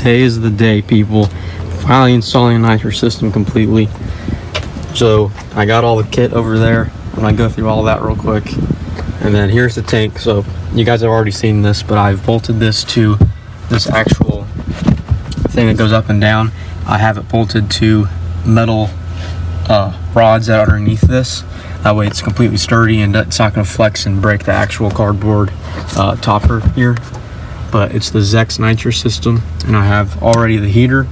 today is the day, people. Finally installing a nitrous system completely. So I got all the kit over there. I'm gonna go through all that real quick. And then here's the tank. So you guys have already seen this, but I've bolted this to this actual thing that goes up and down. I have it bolted to metal rods that are underneath this. That way it's completely sturdy and it's not going to flex and break the actual cardboard topper here. But it's the Zex nitrous system, and I have already the heater,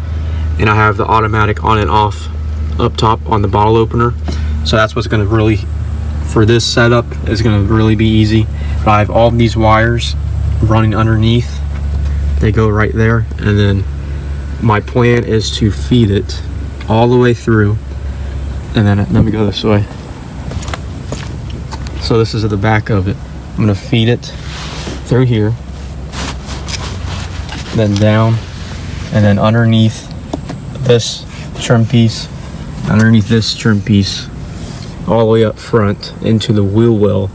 and I have the automatic on and off up top on the bottle opener. So that's what's going to really, for this setup, is going to really be easy. But I have all these wires running underneath. They go right there, and then my plan is to feed it all the way through. And then let me go this way. So this is at the back of it. I'm going to feed it through here, then down, and then underneath this trim piece, all the way up front into the wheel well.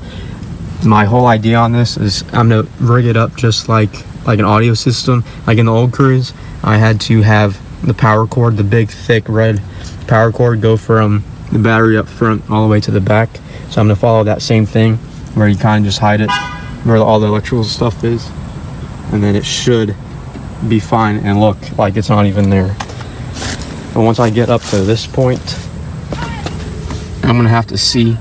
My whole idea on this is I'm going to rig it up just like an audio system. Like in the old Cruze, I had to have the power cord, the big thick red power cord, go from the battery up front all the way to the back. So I'm going to follow that same thing where you kind of just hide it where all the electrical stuff is, and then it should be fine and look like it's not even there. But once I get up to this point, I'm going to have to see,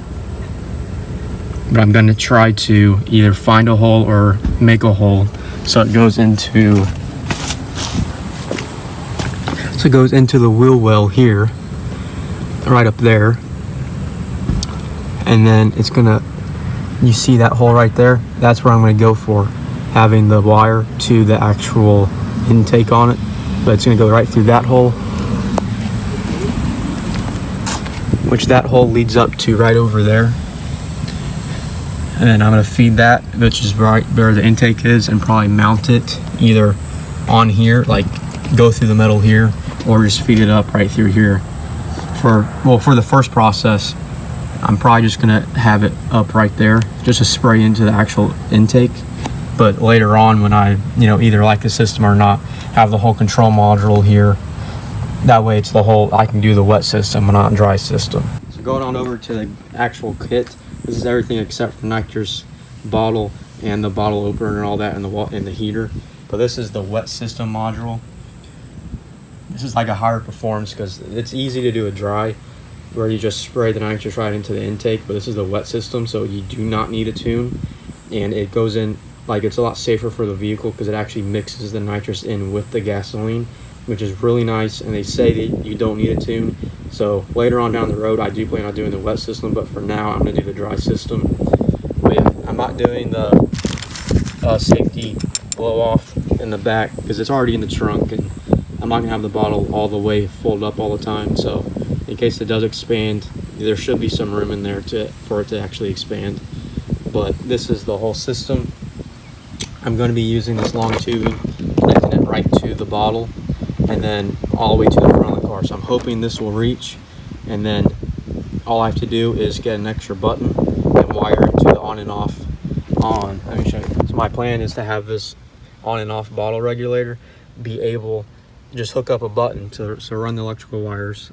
but I'm going to try to either find a hole or make a hole so it goes into the wheel well here, right up there. And then it's gonna, you see that hole right there? That's where I'm gonna go for, having the wire to the actual intake on it. But it's gonna go right through that hole, which that hole leads up to right over there. And then I'm gonna feed that, which is right where the intake is, and probably mount it either on here, like go through the metal here, or just feed it up right through here. For the first process, I'm probably just gonna have it up right there, just to spray into the actual intake. But later on, when I, either like the system or not, have the whole control module here. That way, it's the whole, I can do the wet system and not dry system. So going on over to the actual kit, this is everything except for nitrous bottle and the bottle opener and all that, and the heater. But this is the wet system module. This is like a higher performance because it's easy to do a dry, where you just spray the nitrous right into the intake, but this is the wet system, so you do not need a tune, and it goes in, like, it's a lot safer for the vehicle because it actually mixes the nitrous in with the gasoline, which is really nice. And they say that you don't need a tune, so later on down the road I do plan on doing the wet system, but for now I'm going to do the dry system. But yeah, I'm not doing the safety blow off in the back because it's already in the trunk, and I'm not going to have the bottle all the way folded up all the time, so in case it does expand, there should be some room in there for it to actually expand. But this is the whole system. I'm going to be using this long tubing, connecting it right to the bottle, and then all the way to the front of the car. So I'm hoping this will reach, and then all I have to do is get an extra button and wire it to the on and off on. Let me show you. So my plan is to have this on and off bottle regulator be able to just hook up a button to run the electrical wires.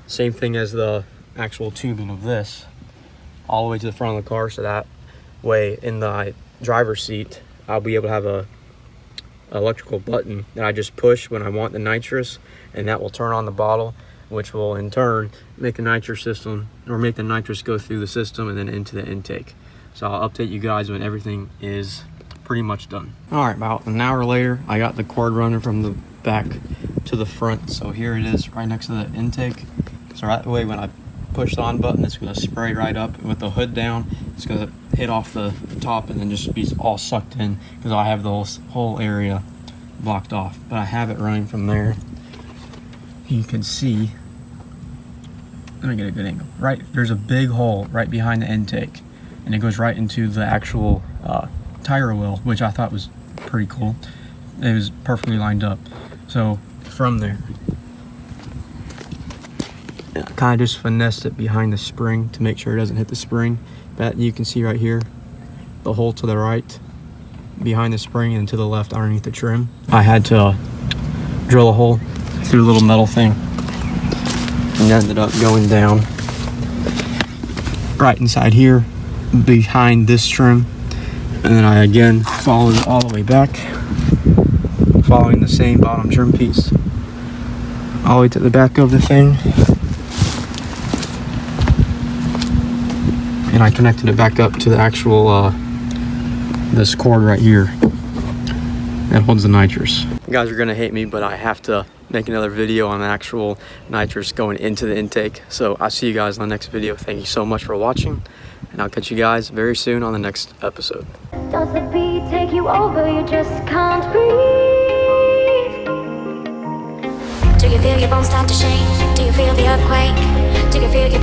Same thing as the actual tubing of this, all the way to the front of the car, so that way in the driver's seat I'll be able to have a electrical button that I just push when I want the nitrous, and that will turn on the bottle, which will in turn make the nitrous system, or make the nitrous go through the system and then into the intake. So I'll update you guys when everything is pretty much done. All right, about an hour later, I got the cord running from the back to the front. So here it is right next to the intake. So that way when I push the on button, it's going to spray right up. With the hood down, it's going to hit off the top and then just be all sucked in, because I have the whole area blocked off. But I have it running from there. You can see, let me get a good angle. Right, there's a big hole right behind the intake, and it goes right into the actual tire wheel, which I thought was pretty cool. It was perfectly lined up. So from there, I kind of just finessed it behind the spring to make sure it doesn't hit the spring. But you can see right here, the hole to the right behind the spring, and to the left underneath the trim. I had to drill a hole through a little metal thing, and ended up going down right inside here behind this trim. And then I again followed it all the way back, following the same bottom trim piece all the way to the back of the thing, and I connected it back up to the actual this cord right here that holds the nitrous. You guys are gonna hate me, but I have to make another video on the actual nitrous going into the intake. So I'll see you guys in the next video. Thank you so much for watching, and I'll catch you guys very soon on the next episode. Does the beat take you over? You just can't breathe. Do you feel your bones start to shake? Do you feel the earthquake? Do you feel your